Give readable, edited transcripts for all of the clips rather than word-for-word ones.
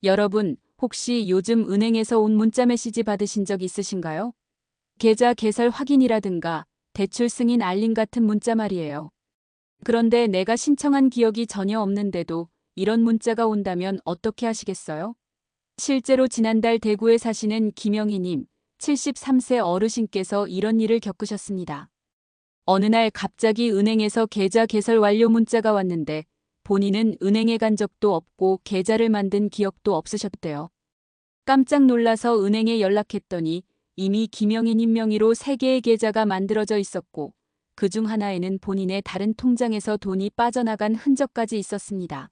여러분, 혹시 요즘 은행에서 온 문자 메시지 받으신 적 있으신가요? 계좌 개설 확인이라든가 대출 승인 알림 같은 문자 말이에요. 그런데 내가 신청한 기억이 전혀 없는데도 이런 문자가 온다면 어떻게 하시겠어요? 실제로 지난달 대구에 사시는 김영희님, 73세 어르신께서 이런 일을 겪으셨습니다. 어느 날 갑자기 은행에서 계좌 개설 완료 문자가 왔는데 본인은 은행에 간 적도 없고 계좌를 만든 기억도 없으셨대요. 깜짝 놀라서 은행에 연락했더니 이미 김영희님 명의로 3개의 계좌가 만들어져 있었고 그중 하나에는 본인의 다른 통장에서 돈이 빠져나간 흔적까지 있었습니다.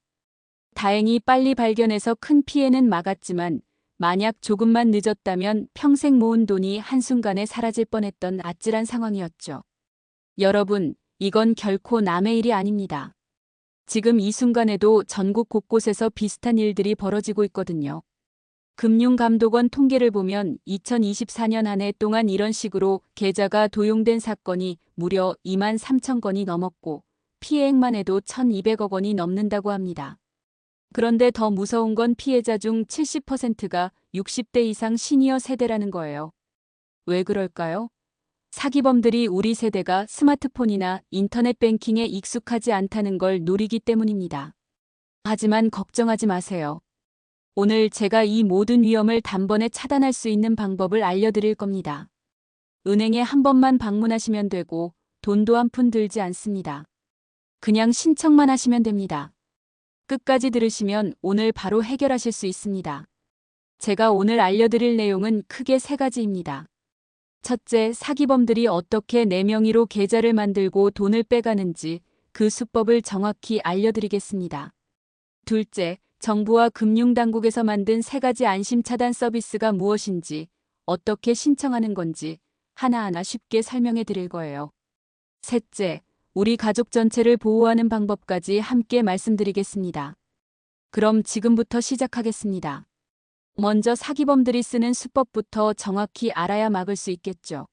다행히 빨리 발견해서 큰 피해는 막았지만 만약 조금만 늦었다면 평생 모은 돈이 한순간에 사라질 뻔했던 아찔한 상황이었죠. 여러분, 이건 결코 남의 일이 아닙니다. 지금 이 순간에도 전국 곳곳에서 비슷한 일들이 벌어지고 있거든요. 금융감독원 통계를 보면 2024년 한 해 동안 이런 식으로 계좌가 도용된 사건이 무려 2만 3천 건이 넘었고 피해액만 해도 1,200억 원이 넘는다고 합니다. 그런데 더 무서운 건 피해자 중 70%가 60대 이상 시니어 세대라는 거예요. 왜 그럴까요? 사기범들이 우리 세대가 스마트폰이나 인터넷 뱅킹에 익숙하지 않다는 걸 노리기 때문입니다. 하지만 걱정하지 마세요. 오늘 제가 이 모든 위험을 단번에 차단할 수 있는 방법을 알려드릴 겁니다. 은행에 한 번만 방문하시면 되고 돈도 한 푼 들지 않습니다. 그냥 신청만 하시면 됩니다. 끝까지 들으시면 오늘 바로 해결하실 수 있습니다. 제가 오늘 알려드릴 내용은 크게 3가지입니다. 첫째, 사기범들이 어떻게 내 명의로 계좌를 만들고 돈을 빼가는지 그 수법을 정확히 알려드리겠습니다. 둘째, 정부와 금융당국에서 만든 3가지 안심차단 서비스가 무엇인지, 어떻게 신청하는 건지 하나하나 쉽게 설명해 드릴 거예요. 셋째, 우리 가족 전체를 보호하는 방법까지 함께 말씀드리겠습니다. 그럼 지금부터 시작하겠습니다. 먼저 사기범들이 쓰는 수법부터 정확히 알아야 막을 수 있겠죠.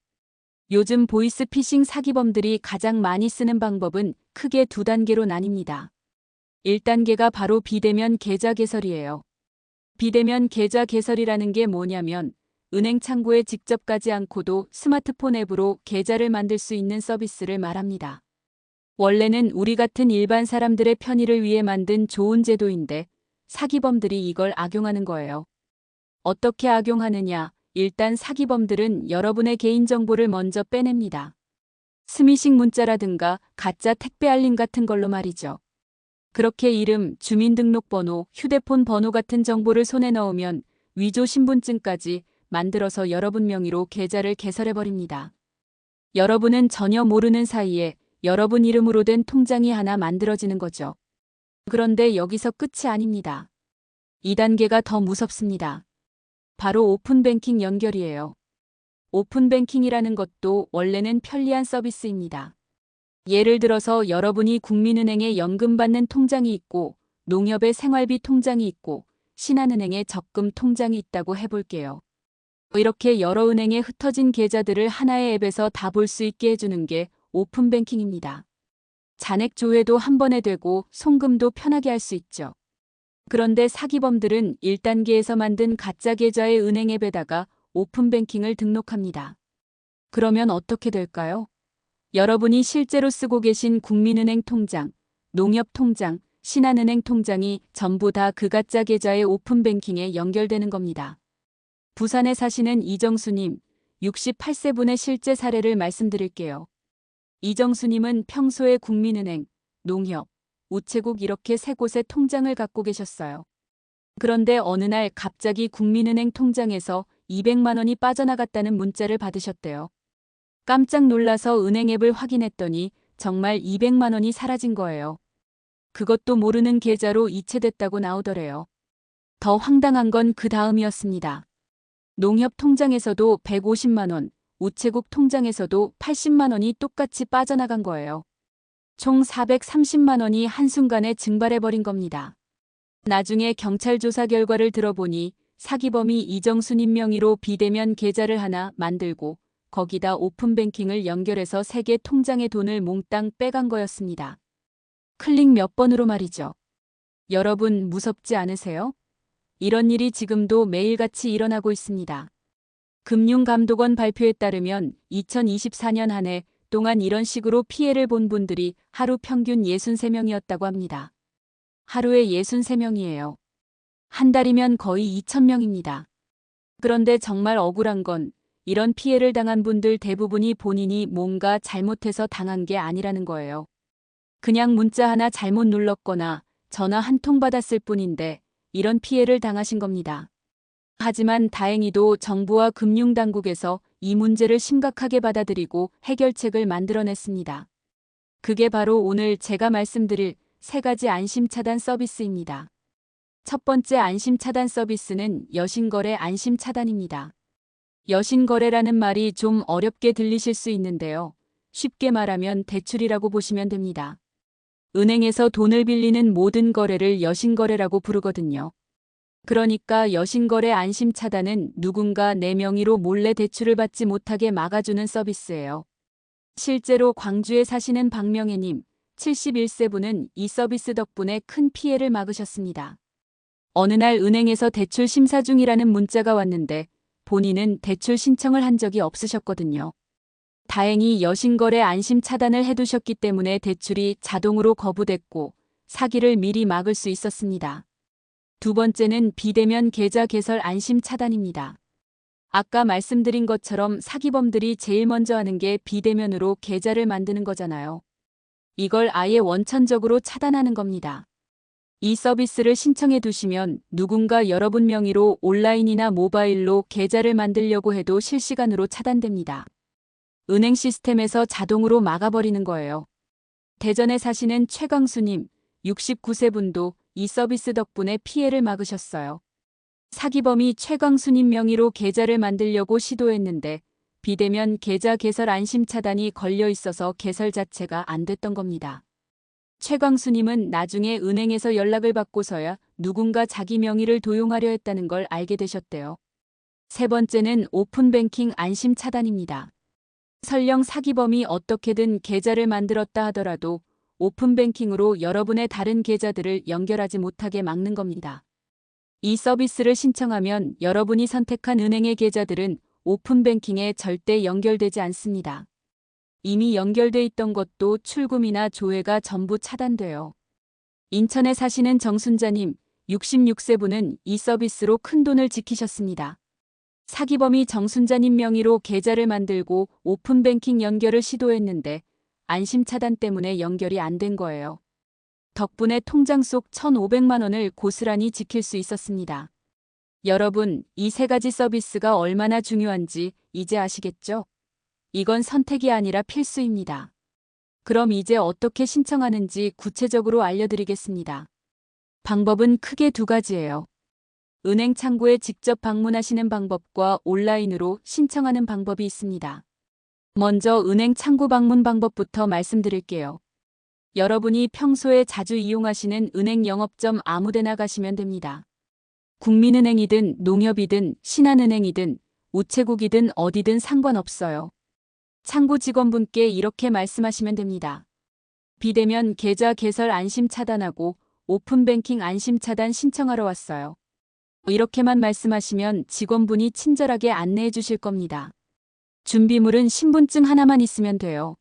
요즘 보이스피싱 사기범들이 가장 많이 쓰는 방법은 크게 2단계로 나뉩니다. 1단계가 바로 비대면 계좌 개설이에요. 비대면 계좌 개설이라는 게 뭐냐면 은행 창구에 직접 가지 않고도 스마트폰 앱으로 계좌를 만들 수 있는 서비스를 말합니다. 원래는 우리 같은 일반 사람들의 편의를 위해 만든 좋은 제도인데 사기범들이 이걸 악용하는 거예요. 어떻게 악용하느냐? 일단 사기범들은 여러분의 개인정보를 먼저 빼냅니다. 스미싱 문자라든가 가짜 택배 알림 같은 걸로 말이죠. 그렇게 이름, 주민등록번호, 휴대폰 번호 같은 정보를 손에 넣으면 위조 신분증까지 만들어서 여러분 명의로 계좌를 개설해버립니다. 여러분은 전혀 모르는 사이에 여러분 이름으로 된 통장이 하나 만들어지는 거죠. 그런데 여기서 끝이 아닙니다. 2단계가 더 무섭습니다. 바로 오픈뱅킹 연결이에요. 오픈뱅킹이라는 것도 원래는 편리한 서비스입니다. 예를 들어서 여러분이 국민은행에 연금 받는 통장이 있고 농협에 생활비 통장이 있고 신한은행에 적금 통장이 있다고 해볼게요. 이렇게 여러 은행에 흩어진 계좌들을 하나의 앱에서 다 볼 수 있게 해주는 게 오픈뱅킹입니다. 잔액 조회도 한 번에 되고 송금도 편하게 할 수 있죠. 그런데 사기범들은 1단계에서 만든 가짜 계좌의 은행 앱에다가 오픈뱅킹을 등록합니다. 그러면 어떻게 될까요? 여러분이 실제로 쓰고 계신 국민은행 통장, 농협 통장, 신한은행 통장이 전부 다 그 가짜 계좌의 오픈뱅킹에 연결되는 겁니다. 부산에 사시는 이정수님, 68세 분의 실제 사례를 말씀드릴게요. 이정수님은 평소에 국민은행, 농협, 우체국 이렇게 3곳의 통장을 갖고 계셨어요. 그런데 어느 날 갑자기 국민은행 통장에서 200만 원이 빠져나갔다는 문자를 받으셨대요. 깜짝 놀라서 은행 앱을 확인했더니 정말 200만 원이 사라진 거예요. 그것도 모르는 계좌로 이체됐다고 나오더래요. 더 황당한 건 그 다음이었습니다. 농협 통장에서도 150만 원, 우체국 통장에서도 80만 원이 똑같이 빠져나간 거예요. 총 430만 원이 한순간에 증발해버린 겁니다. 나중에 경찰 조사 결과를 들어보니 사기범이 이정수님 명의로 비대면 계좌를 하나 만들고 거기다 오픈뱅킹을 연결해서 3개 통장의 돈을 몽땅 빼간 거였습니다. 클릭 몇 번으로 말이죠. 여러분 무섭지 않으세요? 이런 일이 지금도 매일같이 일어나고 있습니다. 금융감독원 발표에 따르면 2024년 한 해 동안 이런 식으로 피해를 본 분들이 하루 평균 63명이었다고 합니다. 하루에 63명이에요. 한 달이면 거의 2,000명입니다. 그런데 정말 억울한 건 이런 피해를 당한 분들 대부분이 본인이 뭔가 잘못해서 당한 게 아니라는 거예요. 그냥 문자 하나 잘못 눌렀거나 전화 한 통 받았을 뿐인데 이런 피해를 당하신 겁니다. 하지만 다행히도 정부와 금융당국에서 이 문제를 심각하게 받아들이고 해결책을 만들어냈습니다. 그게 바로 오늘 제가 말씀드릴 3가지 안심차단 서비스입니다. 첫 번째 안심차단 서비스는 여신거래 안심차단입니다. 여신거래라는 말이 좀 어렵게 들리실 수 있는데요. 쉽게 말하면 대출이라고 보시면 됩니다. 은행에서 돈을 빌리는 모든 거래를 여신거래라고 부르거든요. 그러니까 여신거래 안심차단은 누군가 내 명의로 몰래 대출을 받지 못하게 막아주는 서비스예요. 실제로 광주에 사시는 박명애님, 71세 분은 이 서비스 덕분에 큰 피해를 막으셨습니다. 어느 날 은행에서 대출 심사 중이라는 문자가 왔는데 본인은 대출 신청을 한 적이 없으셨거든요. 다행히 여신거래 안심 차단을 해두셨기 때문에 대출이 자동으로 거부됐고 사기를 미리 막을 수 있었습니다. 두 번째는 비대면 계좌 개설 안심 차단입니다. 아까 말씀드린 것처럼 사기범들이 제일 먼저 하는 게 비대면으로 계좌를 만드는 거잖아요. 이걸 아예 원천적으로 차단하는 겁니다. 이 서비스를 신청해 두시면 누군가 여러분 명의로 온라인이나 모바일로 계좌를 만들려고 해도 실시간으로 차단됩니다. 은행 시스템에서 자동으로 막아버리는 거예요. 대전에 사시는 최광수님, 69세 분도 이 서비스 덕분에 피해를 막으셨어요. 사기범이 최광수님 명의로 계좌를 만들려고 시도했는데 비대면 계좌 개설 안심 차단이 걸려 있어서 개설 자체가 안 됐던 겁니다. 최광수님은 나중에 은행에서 연락을 받고서야 누군가 자기 명의를 도용하려 했다는 걸 알게 되셨대요. 세 번째는 오픈뱅킹 안심 차단입니다. 설령 사기범이 어떻게든 계좌를 만들었다 하더라도 오픈뱅킹으로 여러분의 다른 계좌들을 연결하지 못하게 막는 겁니다. 이 서비스를 신청하면 여러분이 선택한 은행의 계좌들은 오픈뱅킹에 절대 연결되지 않습니다. 이미 연결돼 있던 것도 출금이나 조회가 전부 차단돼요. 인천에 사시는 정순자님, 66세 분은 이 서비스로 큰돈을 지키셨습니다. 사기범이 정순자님 명의로 계좌를 만들고 오픈뱅킹 연결을 시도했는데 안심 차단 때문에 연결이 안 된 거예요. 덕분에 통장 속 1,500만 원을 고스란히 지킬 수 있었습니다. 여러분, 이 3가지 서비스가 얼마나 중요한지 이제 아시겠죠? 이건 선택이 아니라 필수입니다. 그럼 이제 어떻게 신청하는지 구체적으로 알려드리겠습니다. 방법은 크게 2가지예요. 은행 창구에 직접 방문하시는 방법과 온라인으로 신청하는 방법이 있습니다. 먼저 은행 창구 방문 방법부터 말씀드릴게요. 여러분이 평소에 자주 이용하시는 은행 영업점 아무데나 가시면 됩니다. 국민은행이든 농협이든 신한은행이든 우체국이든 어디든 상관없어요. 창구 직원분께 이렇게 말씀하시면 됩니다. 비대면 계좌 개설 안심 차단하고 오픈뱅킹 안심 차단 신청하러 왔어요. 이렇게만 말씀하시면 직원분이 친절하게 안내해 주실 겁니다. 준비물은 신분증 하나만 있으면 돼요.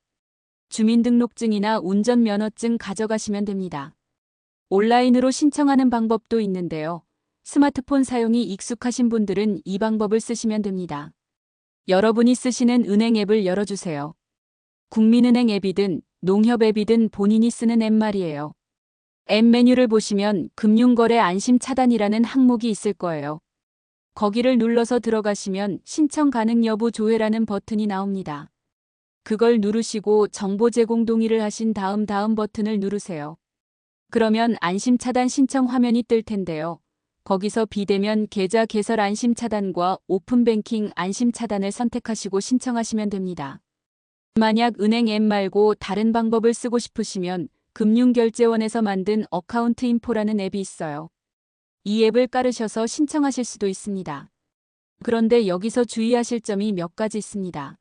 주민등록증이나 운전면허증 가져가시면 됩니다. 온라인으로 신청하는 방법도 있는데요. 스마트폰 사용이 익숙하신 분들은 이 방법을 쓰시면 됩니다. 여러분이 쓰시는 은행 앱을 열어주세요. 국민은행 앱이든 농협 앱이든 본인이 쓰는 앱 말이에요. 앱 메뉴를 보시면 금융거래 안심 차단이라는 항목이 있을 거예요. 거기를 눌러서 들어가시면 신청 가능 여부 조회라는 버튼이 나옵니다. 그걸 누르시고 정보 제공 동의를 하신 다음 버튼을 누르세요. 그러면 안심 차단 신청 화면이 뜰 텐데요. 거기서 비대면 계좌 개설 안심 차단과 오픈뱅킹 안심 차단을 선택하시고 신청하시면 됩니다. 만약 은행 앱 말고 다른 방법을 쓰고 싶으시면 금융결제원에서 만든 어카운트 인포라는 앱이 있어요. 이 앱을 깔으셔서 신청하실 수도 있습니다. 그런데 여기서 주의하실 점이 몇 가지 있습니다.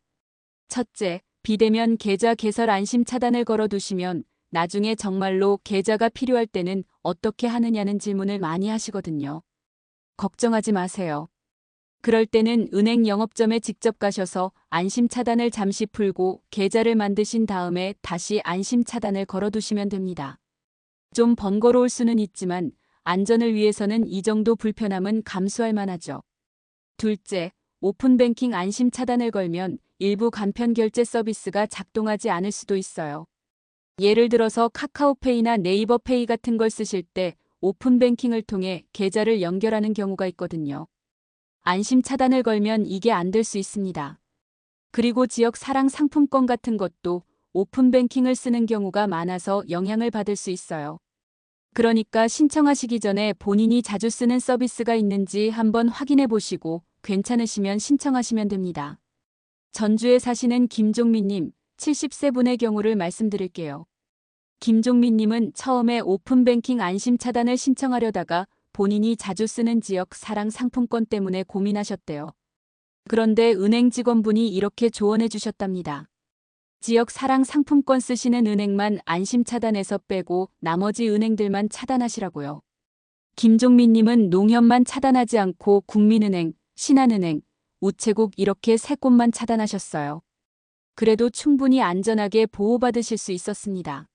첫째, 비대면 계좌 개설 안심 차단을 걸어두시면 나중에 정말로 계좌가 필요할 때는 어떻게 하느냐는 질문을 많이 하시거든요. 걱정하지 마세요. 그럴 때는 은행 영업점에 직접 가셔서 안심 차단을 잠시 풀고 계좌를 만드신 다음에 다시 안심 차단을 걸어두시면 됩니다. 좀 번거로울 수는 있지만 안전을 위해서는 이 정도 불편함은 감수할 만하죠. 둘째, 오픈뱅킹 안심 차단을 걸면 일부 간편 결제 서비스가 작동하지 않을 수도 있어요. 예를 들어서 카카오페이나 네이버페이 같은 걸 쓰실 때 오픈뱅킹을 통해 계좌를 연결하는 경우가 있거든요. 안심 차단을 걸면 이게 안 될 수 있습니다. 그리고 지역 사랑 상품권 같은 것도 오픈뱅킹을 쓰는 경우가 많아서 영향을 받을 수 있어요. 그러니까 신청하시기 전에 본인이 자주 쓰는 서비스가 있는지 한번 확인해 보시고 괜찮으시면 신청하시면 됩니다. 전주에 사시는 김종민님, 70세 분의 경우를 말씀드릴게요. 김종민님은 처음에 오픈뱅킹 안심 차단을 신청하려다가 본인이 자주 쓰는 지역 사랑 상품권 때문에 고민하셨대요. 그런데 은행 직원분이 이렇게 조언해 주셨답니다. 지역 사랑 상품권 쓰시는 은행만 안심 차단해서 빼고 나머지 은행들만 차단하시라고요. 김종민님은 농협만 차단하지 않고 국민은행, 신한은행, 우체국 이렇게 3곳만 차단하셨어요. 그래도 충분히 안전하게 보호받으실 수 있었습니다.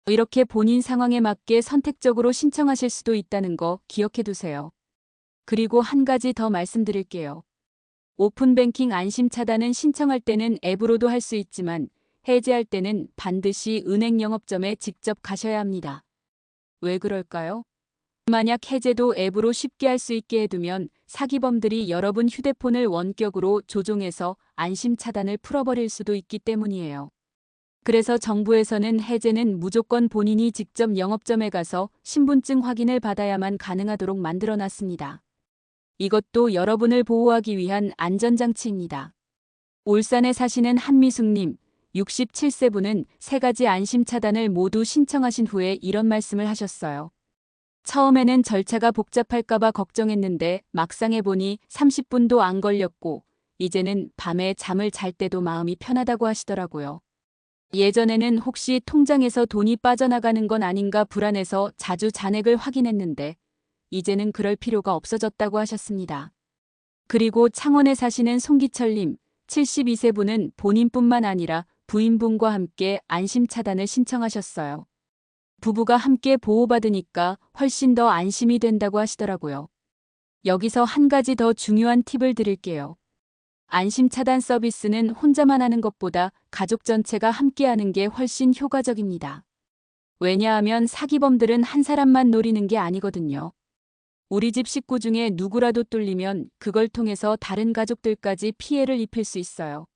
이렇게 본인 상황에 맞게 선택적으로 신청하실 수도 있다는 거 기억해 두세요. 그리고 한 가지 더 말씀드릴게요. 오픈뱅킹 안심 차단은 신청할 때는 앱으로도 할 수 있지만 해제할 때는 반드시 은행 영업점에 직접 가셔야 합니다. 왜 그럴까요? 만약 해제도 앱으로 쉽게 할 수 있게 해두면 사기범들이 여러분 휴대폰을 원격으로 조종해서 안심 차단을 풀어버릴 수도 있기 때문이에요. 그래서 정부에서는 해제는 무조건 본인이 직접 영업점에 가서 신분증 확인을 받아야만 가능하도록 만들어놨습니다. 이것도 여러분을 보호하기 위한 안전장치입니다. 울산에 사시는 한미숙님, 67세 분은 3가지 안심 차단을 모두 신청하신 후에 이런 말씀을 하셨어요. 처음에는 절차가 복잡할까봐 걱정했는데 막상 해보니 30분도 안 걸렸고 이제는 밤에 잠을 잘 때도 마음이 편하다고 하시더라고요. 예전에는 혹시 통장에서 돈이 빠져나가는 건 아닌가 불안해서 자주 잔액을 확인했는데 이제는 그럴 필요가 없어졌다고 하셨습니다. 그리고 창원에 사시는 송기철님, 72세 분은 본인뿐만 아니라 부인분과 함께 안심 차단을 신청하셨어요. 부부가 함께 보호받으니까 훨씬 더 안심이 된다고 하시더라고요. 여기서 한 가지 더 중요한 팁을 드릴게요. 안심 차단 서비스는 혼자만 하는 것보다 가족 전체가 함께 하는 게 훨씬 효과적입니다. 왜냐하면 사기범들은 한 사람만 노리는 게 아니거든요. 우리 집 식구 중에 누구라도 뚫리면 그걸 통해서 다른 가족들까지 피해를 입힐 수 있어요.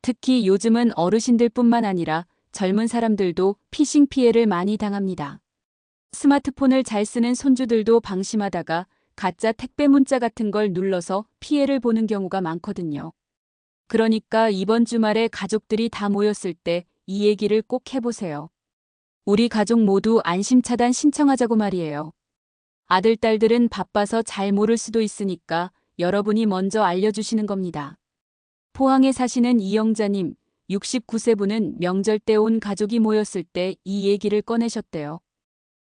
특히 요즘은 어르신들뿐만 아니라 젊은 사람들도 피싱 피해를 많이 당합니다. 스마트폰을 잘 쓰는 손주들도 방심하다가 가짜 택배 문자 같은 걸 눌러서 피해를 보는 경우가 많거든요. 그러니까 이번 주말에 가족들이 다 모였을 때 이 얘기를 꼭 해보세요. 우리 가족 모두 안심 차단 신청하자고 말이에요. 아들, 딸들은 바빠서 잘 모를 수도 있으니까 여러분이 먼저 알려주시는 겁니다. 포항에 사시는 이영자님, 69세 분은 명절 때 온 가족이 모였을 때 이 얘기를 꺼내셨대요.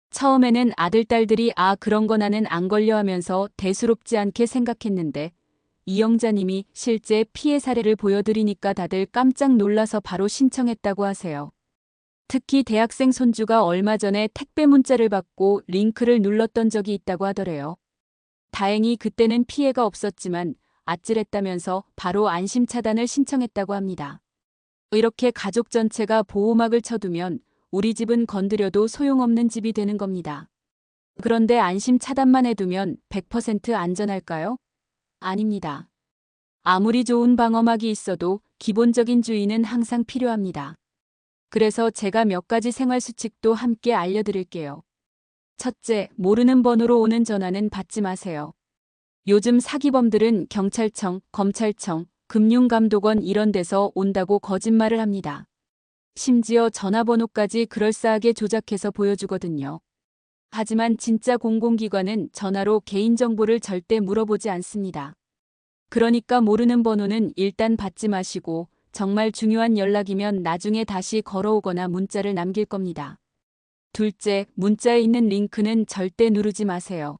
처음에는 아들, 딸들이 그런 거 나는 안 걸려 하면서 대수롭지 않게 생각했는데 이영자님이 실제 피해 사례를 보여드리니까 다들 깜짝 놀라서 바로 신청했다고 하세요. 특히 대학생 손주가 얼마 전에 택배 문자를 받고 링크를 눌렀던 적이 있다고 하더래요. 다행히 그때는 피해가 없었지만 아찔했다면서 바로 안심 차단을 신청했다고 합니다. 이렇게 가족 전체가 보호막을 쳐두면 우리 집은 건드려도 소용없는 집이 되는 겁니다. 그런데 안심 차단만 해두면 100% 안전할까요? 아닙니다. 아무리 좋은 방어막이 있어도 기본적인 주의는 항상 필요합니다. 그래서 제가 몇 가지 생활 수칙도 함께 알려드릴게요. 첫째, 모르는 번호로 오는 전화는 받지 마세요. 요즘 사기범들은 경찰청, 검찰청, 금융감독원 이런 데서 온다고 거짓말을 합니다. 심지어 전화번호까지 그럴싸하게 조작해서 보여주거든요. 하지만 진짜 공공기관은 전화로 개인정보를 절대 물어보지 않습니다. 그러니까 모르는 번호는 일단 받지 마시고 정말 중요한 연락이면 나중에 다시 걸어오거나 문자를 남길 겁니다. 둘째, 문자에 있는 링크는 절대 누르지 마세요.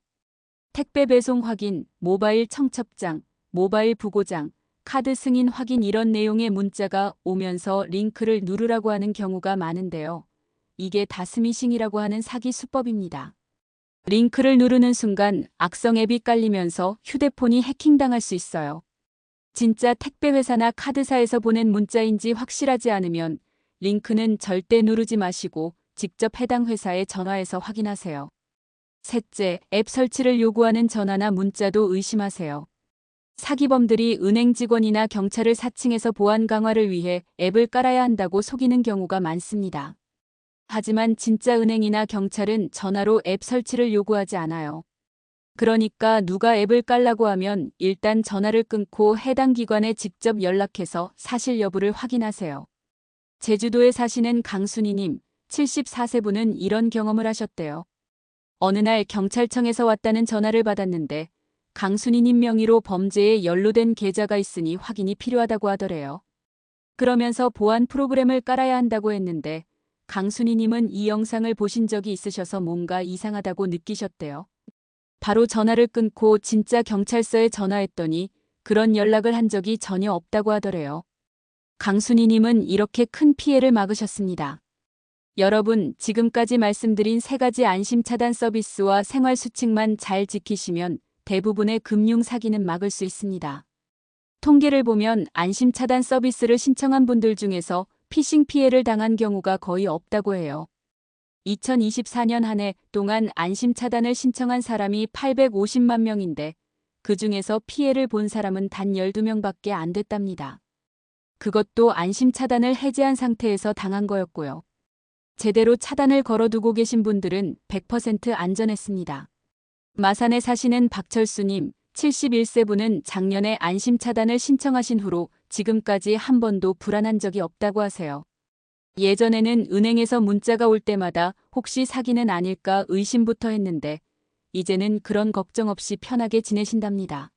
택배 배송 확인, 모바일 청첩장, 모바일 부고장, 카드 승인 확인 이런 내용의 문자가 오면서 링크를 누르라고 하는 경우가 많은데요. 이게 다스미싱이라고 하는 사기 수법입니다. 링크를 누르는 순간 악성 앱이 깔리면서 휴대폰이 해킹당할 수 있어요. 진짜 택배 회사나 카드사에서 보낸 문자인지 확실하지 않으면 링크는 절대 누르지 마시고 직접 해당 회사에 전화해서 확인하세요. 셋째, 앱 설치를 요구하는 전화나 문자도 의심하세요. 사기범들이 은행 직원이나 경찰을 사칭해서 보안 강화를 위해 앱을 깔아야 한다고 속이는 경우가 많습니다. 하지만 진짜 은행이나 경찰은 전화로 앱 설치를 요구하지 않아요. 그러니까 누가 앱을 깔라고 하면 일단 전화를 끊고 해당 기관에 직접 연락해서 사실 여부를 확인하세요. 제주도에 사시는 강순희님, 74세분은 이런 경험을 하셨대요. 어느 날 경찰청에서 왔다는 전화를 받았는데 강순희님 명의로 범죄에 연루된 계좌가 있으니 확인이 필요하다고 하더래요. 그러면서 보안 프로그램을 깔아야 한다고 했는데 강순희님은 이 영상을 보신 적이 있으셔서 뭔가 이상하다고 느끼셨대요. 바로 전화를 끊고 진짜 경찰서에 전화했더니 그런 연락을 한 적이 전혀 없다고 하더래요. 강순희님은 이렇게 큰 피해를 막으셨습니다. 여러분, 지금까지 말씀드린 3가지 안심 차단 서비스와 생활 수칙만 잘 지키시면 대부분의 금융 사기는 막을 수 있습니다. 통계를 보면 안심 차단 서비스를 신청한 분들 중에서 피싱 피해를 당한 경우가 거의 없다고 해요. 2024년 한 해 동안 안심 차단을 신청한 사람이 850만 명인데 그중에서 피해를 본 사람은 단 12명밖에 안 됐답니다. 그것도 안심 차단을 해제한 상태에서 당한 거였고요. 제대로 차단을 걸어두고 계신 분들은 100% 안전했습니다. 마산에 사시는 박철수님, 71세분은 작년에 안심 차단을 신청하신 후로 지금까지 한 번도 불안한 적이 없다고 하세요. 예전에는 은행에서 문자가 올 때마다 혹시 사기는 아닐까 의심부터 했는데 이제는 그런 걱정 없이 편하게 지내신답니다.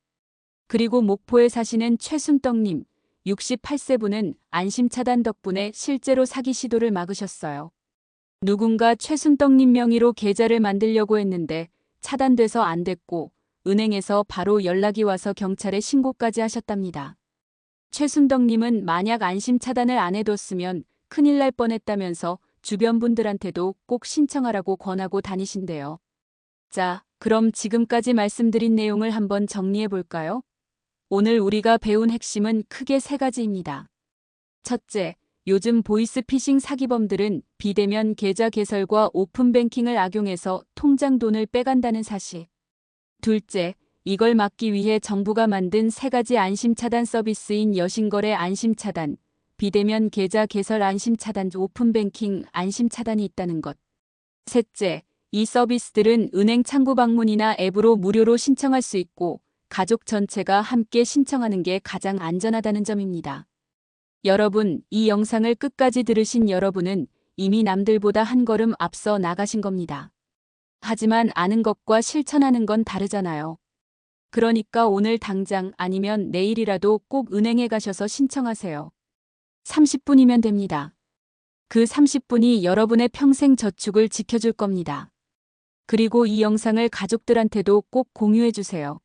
그리고 목포에 사시는 최순떡님, 68세분은 안심 차단 덕분에 실제로 사기 시도를 막으셨어요. 누군가 최순떡님 명의로 계좌를 만들려고 했는데 차단돼서 안 됐고 은행에서 바로 연락이 와서 경찰에 신고까지 하셨답니다. 최순덕님은 만약 안심 차단을 안 해뒀으면 큰일 날 뻔했다면서 주변 분들한테도 꼭 신청하라고 권하고 다니신대요. 자, 그럼 지금까지 말씀드린 내용을 한번 정리해 볼까요? 오늘 우리가 배운 핵심은 크게 3가지입니다. 첫째, 요즘 보이스피싱 사기범들은 비대면 계좌 개설과 오픈뱅킹을 악용해서 통장 돈을 빼간다는 사실. 둘째, 이걸 막기 위해 정부가 만든 3가지 안심차단 서비스인 여신거래 안심차단, 비대면 계좌 개설 안심차단, 오픈뱅킹 안심차단이 있다는 것. 셋째, 이 서비스들은 은행 창구 방문이나 앱으로 무료로 신청할 수 있고 가족 전체가 함께 신청하는 게 가장 안전하다는 점입니다. 여러분, 이 영상을 끝까지 들으신 여러분은 이미 남들보다 한 걸음 앞서 나가신 겁니다. 하지만 아는 것과 실천하는 건 다르잖아요. 그러니까 오늘 당장 아니면 내일이라도 꼭 은행에 가셔서 신청하세요. 30분이면 됩니다. 그 30분이 여러분의 평생 저축을 지켜줄 겁니다. 그리고 이 영상을 가족들한테도 꼭 공유해 주세요.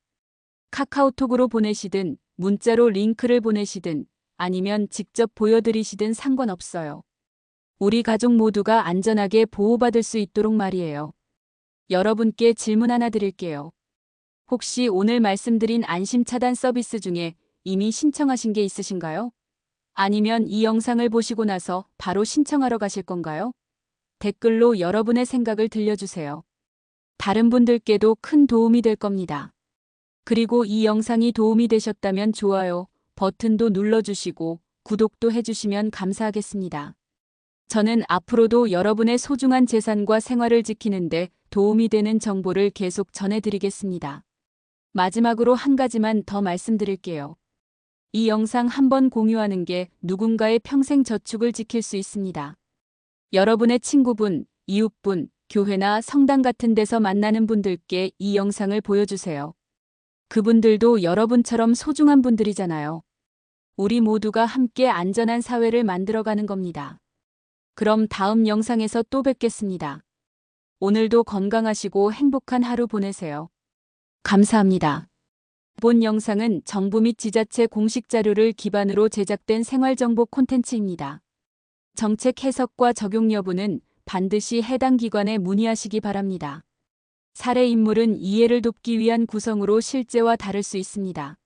카카오톡으로 보내시든 문자로 링크를 보내시든 아니면 직접 보여드리시든 상관없어요. 우리 가족 모두가 안전하게 보호받을 수 있도록 말이에요. 여러분께 질문 하나 드릴게요. 혹시 오늘 말씀드린 안심차단 서비스 중에 이미 신청하신 게 있으신가요? 아니면 이 영상을 보시고 나서 바로 신청하러 가실 건가요? 댓글로 여러분의 생각을 들려주세요. 다른 분들께도 큰 도움이 될 겁니다. 그리고 이 영상이 도움이 되셨다면 좋아요 버튼도 눌러주시고 구독도 해주시면 감사하겠습니다. 저는 앞으로도 여러분의 소중한 재산과 생활을 지키는데 도움이 되는 정보를 계속 전해드리겠습니다. 마지막으로 한 가지만 더 말씀드릴게요. 이 영상 한번 공유하는 게 누군가의 평생 저축을 지킬 수 있습니다. 여러분의 친구분, 이웃분, 교회나 성당 같은 데서 만나는 분들께 이 영상을 보여주세요. 그분들도 여러분처럼 소중한 분들이잖아요. 우리 모두가 함께 안전한 사회를 만들어가는 겁니다. 그럼 다음 영상에서 또 뵙겠습니다. 오늘도 건강하시고 행복한 하루 보내세요. 감사합니다. 본 영상은 정부 및 지자체 공식 자료를 기반으로 제작된 생활정보 콘텐츠입니다. 정책 해석과 적용 여부는 반드시 해당 기관에 문의하시기 바랍니다. 사례 인물은 이해를 돕기 위한 구성으로 실제와 다를 수 있습니다.